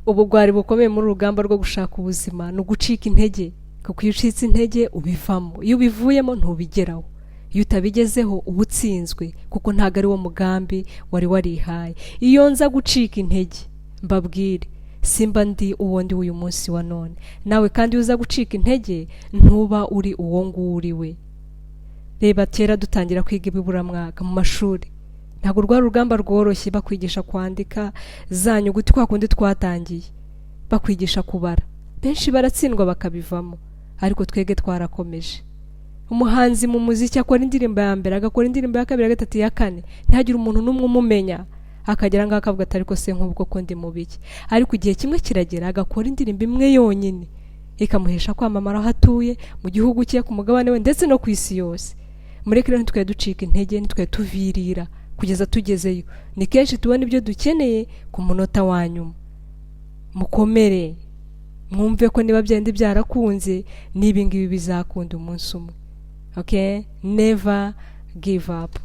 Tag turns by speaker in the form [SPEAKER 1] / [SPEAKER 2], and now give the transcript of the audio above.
[SPEAKER 1] ubugwari bukomeye muri urugamba rwo gushaka ubuzima no gucika intege, kuko iyo ucitse intege ubivamo, iyo ubivuyemo ntubigeraho, iyo utabigezeho ubutsinzwe kuko ntago ari wo mugambi wari warihaye. Iyo nza gucika intege mbabwire simba ndi uwo ndi uyu munsi wa none, nawe kandi uza gucika intege ntuba uri uwo nguriwe. Reba kera dutangira kwiga ibiburamwaka mu mashuri, ntago rwa rugamba rworoshye bakwigisha kwandika za nyuguti kwa kundi twatangiye, bakwigisha kubara, benshi baratsindwa bakabivamo, ariko twege twarakomeje. Umuhanzi mu muziki akora indirimbo ya mbere, agakora indirimbo ya kabiri, ya gatatu, ya kane, ntihagire umuntu n'umwe umumenya, akagera ngaho akavuga ati ariko se nk'ubwo ko ndi mu biki, ariko igihe kimwe kiragera agakora indirimbo imwe yonyine ikamuhesha kwamamara aho atuye, mu gihugu cye, ku mugabane we, ndetse no ku isi yose. Mureke rero ntitwe ducika intege, ntitwe tuvirira kugeza tugezeyo. Ni kenshi tubona ibyo dukeneye ku munota wa nyuma. Mukomere, mwumve ko niba byenda byarakunze n'ibi ngibi bizakunda umunsi umwe. Okay, never give up.